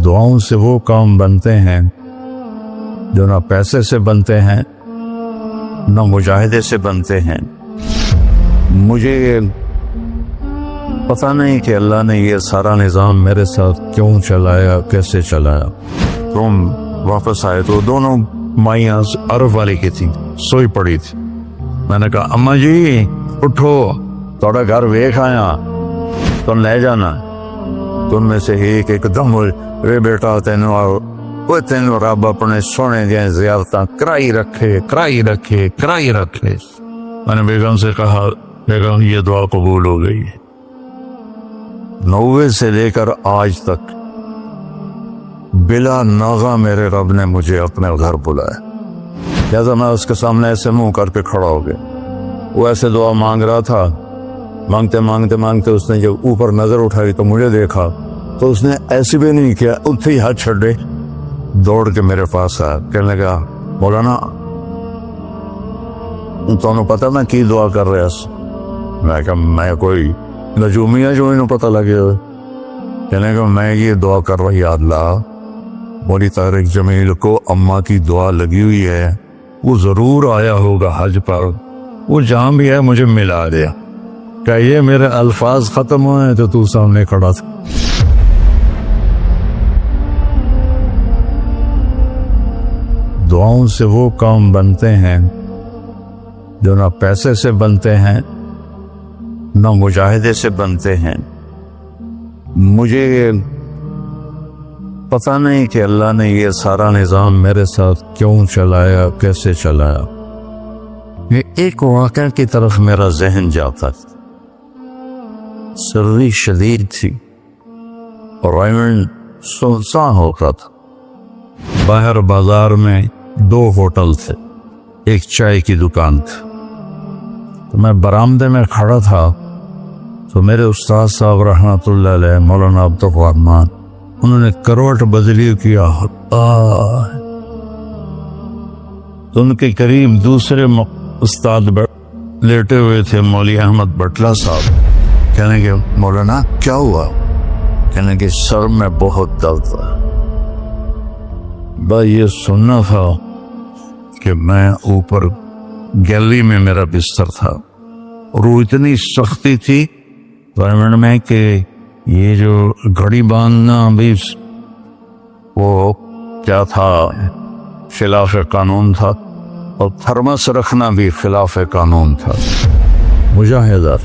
دعاؤں سے وہ کام بنتے ہیں جو نہ پیسے سے بنتے ہیں نہ مجاہدے سے بنتے ہیں۔ مجھے پتہ نہیں کہ اللہ نے یہ سارا نظام میرے ساتھ کیوں چلایا، کیسے چلایا۔ تم واپس آئے تو دونوں مائیاں عرب والی کی تھی، سوئی پڑی تھی۔ میں نے کہا اماں جی اٹھو، تھوڑا گھر ویکھ آیا، تم لے جانا۔ تم میں سے ایک دم وے بیٹا تینوں رب اپنے سونے دیا زیارتاں کرائی رکھے۔ میں نے بیگم سے کہا بیگم یہ دعا قبول ہو گئی ہے۔ 90 سے لے کر آج تک بلا ناغہ میرے رب نے مجھے اپنے گھر بلایا، لہذا میں اس کے سامنے ایسے منہ کر کے کھڑا ہو گیا۔ وہ ایسے دعا مانگ رہا تھا، مانگتے اس نے جب اوپر نظر اٹھائی تو مجھے دیکھا تو اس نے ایسے بھی نہیں کیا، اتھے ہی ہاتھ چھڑے دوڑ کے میرے پاس آیا، کہنے لگا مولانا تمہیں پتا میں کی دعا کر رہا سی؟ میں کہا میں کوئی نجومیہ جو انہوں پتہ لگے ہوئے۔ کہنے لگا میں یہ دعا کر رہا، یا اللہ مولی طارق جمیل کو اماں کی دعا لگی ہوئی ہے، وہ ضرور آیا ہوگا حج پر، وہ جہاں بھی ہے مجھے ملا دیا۔ کہ یہ میرے الفاظ ختم ہوئے تو سامنے کھڑا تھا۔ دعاؤں سے وہ کام بنتے ہیں جو نہ پیسے سے بنتے ہیں نہ مجاہدے سے بنتے ہیں۔ مجھے پتہ نہیں کہ اللہ نے یہ سارا نظام میرے ساتھ کیوں چلایا، کیسے چلایا۔ یہ ایک واقعہ کی طرف میرا ذہن جاتا تھا۔ سردی شدید تھی اور ریمنڈ سنسان ہوتا تھا۔ باہر بازار میں 2 ہوٹل تھے، ایک چائے کی دکان تھی۔ تو میں برآمدے میں کھڑا تھا تو میرے استاد صاحب رحمۃ اللہ علیہ مولانا عبدالرحمان، انہوں نے کروٹ بدلی کیا، تو ان کے قریب دوسرے استاد لیٹے ہوئے تھے، مولوی احمد بٹلہ صاحب۔ کہنے کہ مولانا کیا ہوا؟ کہنے کہ سر میں بہت درد تھا۔ بس یہ سننا تھا کہ میں اوپر گیلری میں میرا بستر تھا اور وہ اتنی سختی تھی ریمنڈ میں کہ یہ جو گھڑی باندھنا بھی وہ کیا تھا، خلاف قانون تھا، اور تھرمس رکھنا بھی خلاف قانون تھا۔ مجاہدہ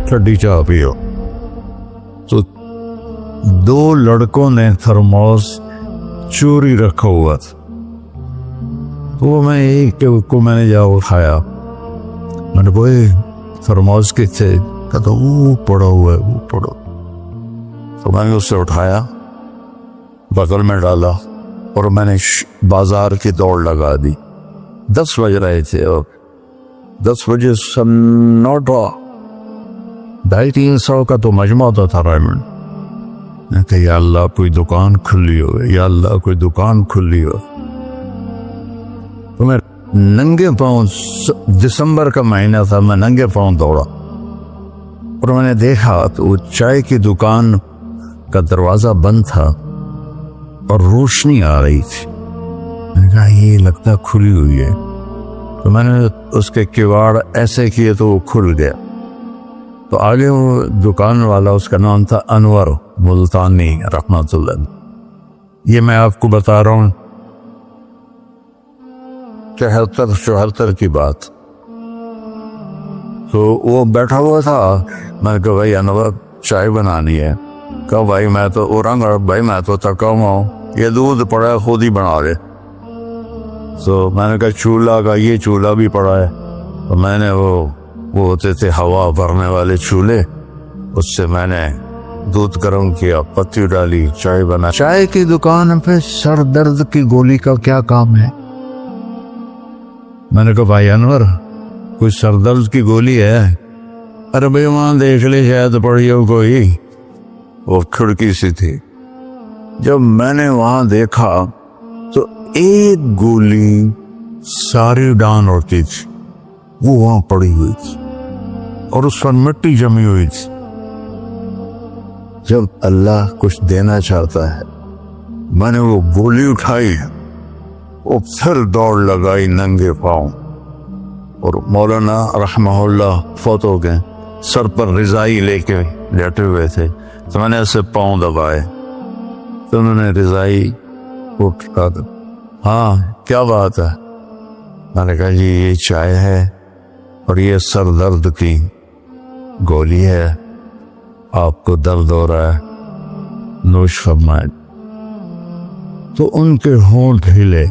ٹھنڈی چاہ پیو۔ تو 2 لڑکوں نے تھرموس چوری رکھا ہوا تھا، تو وہ میں ایک کو میں نے جا اٹھایا، میں نے بوئے تھرموس کے تھے، کہتا وہ پڑا ہوا ہے، وہ پڑا۔ تو میں نے اسے اٹھایا، بغل میں ڈالا اور میں نے بازار کی دوڑ لگا دی۔ 10 بج رہے تھے اور 10 بجے سنوٹا 250-300 کا تو مجمع ہوتا تھا ریمنڈ۔ میں کہ یا اللہ کوئی دکان کھلی ہو، یا اللہ کوئی دکان کھلی ہو۔ تو میں ننگے پاؤں، دسمبر کا مہینہ تھا، میں ننگے پاؤں دوڑا اور میں نے دیکھا تو وہ چائے کی دکان کا دروازہ بند تھا اور روشنی آ رہی تھی۔ میں نے کہا یہ لگتا کھلی ہوئی ہے، تو میں نے اس کے کواڑ ایسے کیے تو وہ کھل گیا۔ تو آگے وہ دکان والا، اس کا نام تھا انور ملتانی رحمۃ اللہ۔ یہ میں آپ کو بتا رہا ہوں 73-74 کی بات۔ تو وہ بیٹھا ہوا تھا، میں نے کہا بھائی انور چائے بنانی ہے۔ کہا بھائی میں تو اورنگ بھائی میں تو تھکا ہوا ہوں، یہ دودھ پڑا ہے خود ہی بنا لے۔ تو میں نے کہا چولہا کا، یہ چولہا بھی پڑا ہے۔ تو میں نے وہ ہوتے تھے ہوا بھرنے والے چولہے، اس سے میں نے دودھ گرم کیا، پتی ڈالی، چائے بنا۔ چائے کی دکان پہ سر درد کی گولی کا کیا کام ہے؟ میں نے کہا بھائی انور کوئی سر درد کی گولی ہے؟ ارے بھائی وہاں دیکھ لے شاید پڑی ہو کوئی، وہ کھڑکی سی تھی۔ جب میں نے وہاں دیکھا تو ایک گولی ساری ڈان ہوتی تھی، وہ وہاں پڑی ہوئی تھی اور اس پر مٹی جمی ہوئی تھی۔ جب اللہ کچھ دینا چاہتا ہے میں نے وہ گولی اٹھائی اور پھر دوڑ لگائی ننگے پاؤں، اور مولانا رحمہ اللہ فوت ہو گئے، سر پر رضائی لے کے لیٹے ہوئے تھے، تو میں نے ایسے پاؤں دبائے تو انہوں نے رضائی اٹھا کر، ہاں کیا بات ہے؟ میں نے کہا جی یہ چائے ہے اور یہ سر درد کی گولی ہے، آپ کو درد ہو رہا ہے، نوش فرمائے۔ تو ان کے ہونٹ ہلے،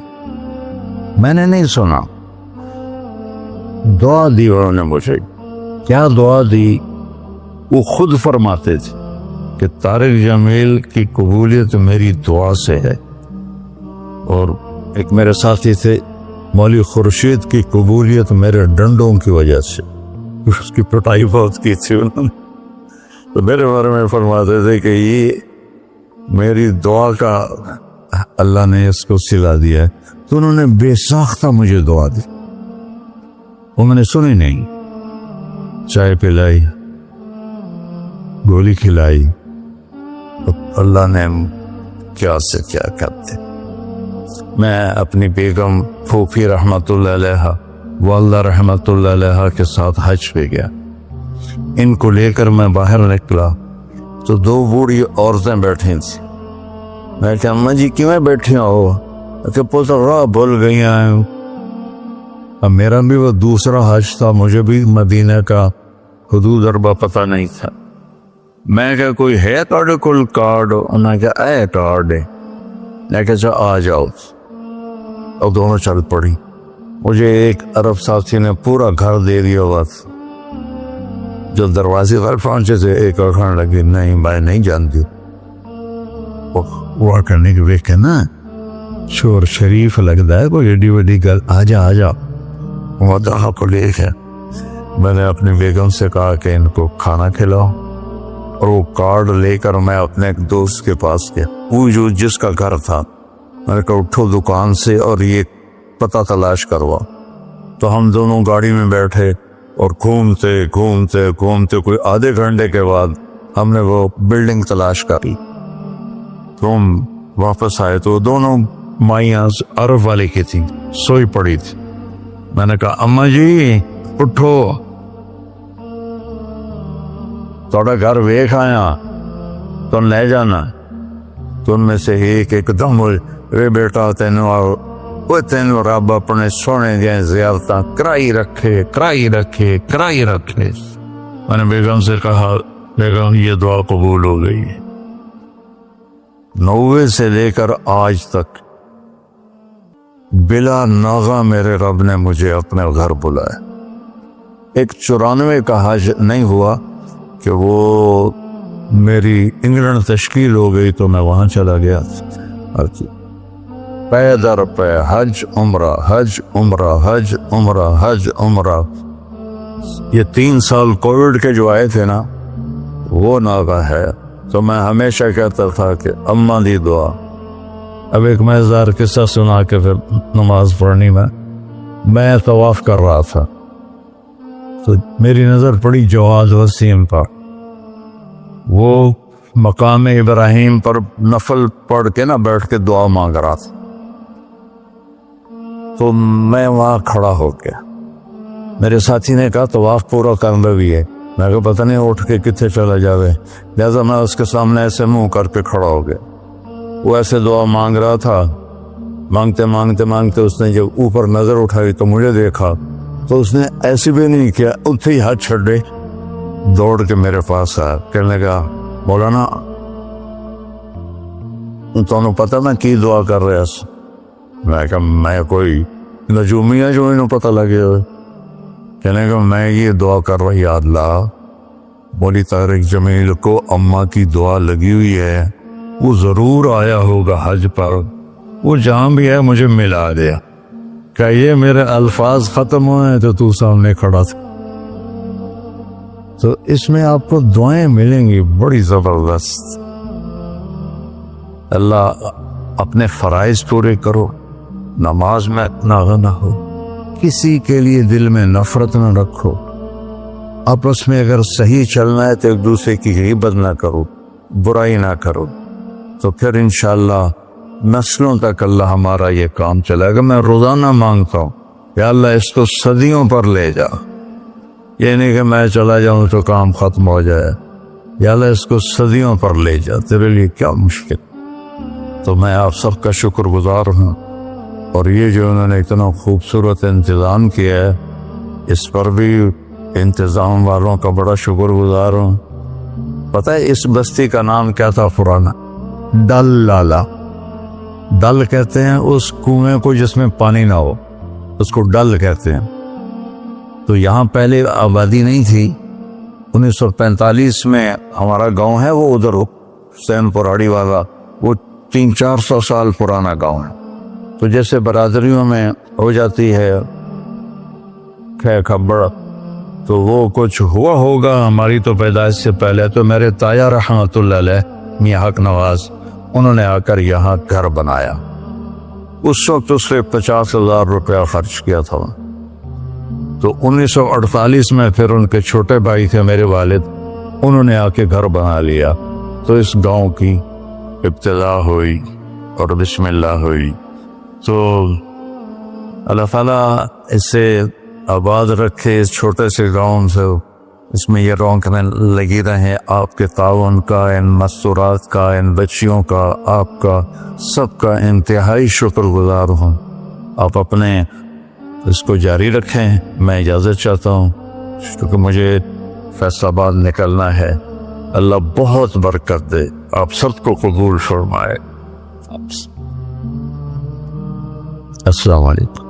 میں نے نہیں سنا، دعا دی انہوں نے مجھے۔ کیا دعا دی؟ وہ خود فرماتے تھے کہ طارق جمیل کی قبولیت میری دعا سے ہے، اور ایک میرے ساتھی تھے مولوی خورشید کی قبولیت میرے ڈنڈوں کی وجہ سے، اس کی پٹائی بہت کی تھی انہوں نے، تو میرے بارے میں فرماتے تھے کہ یہ میری دعا کا اللہ نے اس کو سلا دیا ہے۔ تو انہوں نے بے ساختہ مجھے دعا دی، وہ میں نے سنی نہیں، چائے پلائی، گولی کھلائی، تو اللہ نے کیا سے کیا کرتے۔ میں اپنی بیگم پھوپھی رحمت اللہ علیہ، والدہ رحمت اللہ علیہ کے ساتھ حج پہ گیا، ان کو لے کر میں باہر نکلا تو دو بوڑھی عورتیں بیٹھی تھیں۔ میں کہا اماں جی کیوں بیٹھی ہو؟ کہ پوتا راہ بھول گئی ہیں۔ اب میرا بھی وہ دوسرا حج تھا، مجھے بھی مدینہ کا حدود اربا پتہ نہیں تھا۔ میں کہا کوئی ہے تھوڑے کول کارڈ؟ انہوں نے کہا اے کارڈ ہے۔ میں کہا اچھا آ جاؤ، اور دونوں چل پڑی۔ مجھے ایک عرب ساتھی نے پورا گھر دے دیا ہوا تھا، جو دروازے پر پہنچے تھے ایک اور کھانے لگی، نہیں میں نہیں جانتی، وہ کرنے کے دیکھے نا شور شریف لگتا ہے، کوئی ایڈی وڈی گل، آ جا آ جا۔ وہ دہا کو لے کے میں نے اپنی بیگم سے کہا کہ ان کو کھانا کھلاؤ، اور وہ کارڈ لے کر میں اپنے ایک دوست کے پاس گیا، وہ جو جس کا گھر تھا۔ میں نے کہا اٹھو دکان سے اور یہ پتہ تلاش کروا۔ تو ہم دونوں گاڑی میں بیٹھے اور گھومتے گھومتے گھومتے کوئی آدھے گھنٹے کے بعد ہم نے وہ بلڈنگ تلاش کر لی۔ تو ہم واپس آئے تو دونوں مائیاں عرب والے کی تھیں، سوئی پڑی تھی۔ میں نے کہا اماں جی اٹھو، تھوڑا گھر ویکھ آیا، تم لے جانا۔ تو ان میں سے ایک دم اے بیٹا تینوں رب اپنے سونے دیا زیارتاں کرائی رکھے کرائی رکھے کرائی رکھے۔ میں نے بیگم سے کہا بیگم یہ دعا قبول ہو گئی ہے۔ 90 سے لے کر آج تک بلا ناغہ میرے رب نے مجھے اپنے گھر بلایا۔ ایک 94 کا حج نہیں ہوا کہ وہ میری انگلینڈ تشکیل ہو گئی تو میں وہاں چلا گیا، پے در پے حج عمرہ حج عمرہ حج عمرہ حج عمرہ۔ یہ 3 سال کووڈ کے جو آئے تھے نا، وہ ناغہ ہے۔ تو میں ہمیشہ کہتا تھا کہ اماں دی دعا۔ اب ایک مزیدار قصہ سنا کے پھر نماز پڑھنی میں طواف کر رہا تھا، تو میری نظر پڑی جواد وسیم پر، وہ مقام ابراہیم پر نفل پڑھ کے نا بیٹھ کے دعا مانگ رہا تھا۔ تو میں وہاں کھڑا ہو گیا، میرے ساتھی نے کہا طواف پورا کرنا بھی ہے۔ میں کہا پتہ نہیں اٹھ کے کتنے چلا جاوے، لہذا میں اس کے سامنے ایسے منہ کر کے کھڑا ہو گیا۔ وہ ایسے دعا مانگ رہا تھا، مانگتے مانگتے مانگتے اس نے جب اوپر نظر اٹھائی تو مجھے دیکھا، تو اس نے ایسے بھی نہیں کیا، اتنے ہی ہاتھ چھڑے دوڑ کے میرے پاس آیا، کہنے لگا مولانا تمہیں پتہ میں کی دعا کر رہا سی؟ میں کہا میں کوئی نجومی ہے جو انہوں پتہ لگے ہوئے؟ کہنے لگا میں یہ دعا کر رہا، یا اللہ مولی طارق جمیل کو اماں کی دعا لگی ہوئی ہے، وہ ضرور آیا ہوگا حج پر، وہ جہاں بھی ہے مجھے ملا دیا۔ کہ یہ میرے الفاظ ختم ہوئے تو تو سامنے کھڑا تھا۔ تو اس میں آپ کو دعائیں ملیں گی بڑی زبردست۔ اللہ اپنے فرائض پورے کرو، نماز میں ناغہ نہ ہو، کسی کے لیے دل میں نفرت نہ رکھو، آپس میں اگر صحیح چلنا ہے تو ایک دوسرے کی غیبت نہ کرو، برائی نہ کرو، تو پھر انشاءاللہ نسلوں تک اللہ ہمارا یہ کام چلائے گا. میں روزانہ مانگتا ہوں یا اللہ اس کو صدیوں پر لے جا. یہ نہیں کہ میں چلا جاؤں تو کام ختم ہو جائے. یا اللہ اس کو صدیوں پر لے جا, تیرے لیے کیا مشکل. تو میں آپ سب کا شکر گزار ہوں, اور یہ جو انہوں نے اتنا خوبصورت انتظام کیا ہے اس پر بھی انتظام والوں کا بڑا شکر گزار ہوں. پتہ ہے اس بستی کا نام کیا تھا پرانا؟ ڈل لالا. ڈل کہتے ہیں اس کنویں کو جس میں پانی نہ ہو, اس کو ڈل کہتے ہیں. تو یہاں پہلے آبادی نہیں تھی. 1945 میں ہمارا گاؤں ہے وہ ادھر حسین پراڑی والا, وہ 300-400 سال پرانا گاؤں ہے. تو جیسے برادریوں میں ہو جاتی ہے کھے کھبڑ, تو وہ کچھ ہوا ہوگا ہماری تو پیدائش سے پہلے. تو میرے تایا رحمۃ اللہ علیہ میاں حق نواز, انہوں نے آ کر یہاں گھر بنایا. اس وقت اس سے 50,000 روپیہ خرچ کیا تھا. تو 1948 میں پھر ان کے چھوٹے بھائی تھے میرے والد, انہوں نے آ کے گھر بنا لیا. تو اس گاؤں کی ابتدا ہوئی اور بسم اللہ ہوئی. تو اللہ تعالیٰ اسے آباد رکھے, اس چھوٹے سے گاؤں سے اس میں یہ رونقیں لگی رہیں. آپ کے تعاون کا, ان مستورات کا, ان بچیوں کا, آپ کا سب کا انتہائی شکر گزار ہوں. آپ اپنے اس کو جاری رکھیں. میں اجازت چاہتا ہوں کیونکہ مجھے فیصل آباد نکلنا ہے. اللہ بہت برکت دے, آپ سب کو قبول فرمائے. السلام علیکم.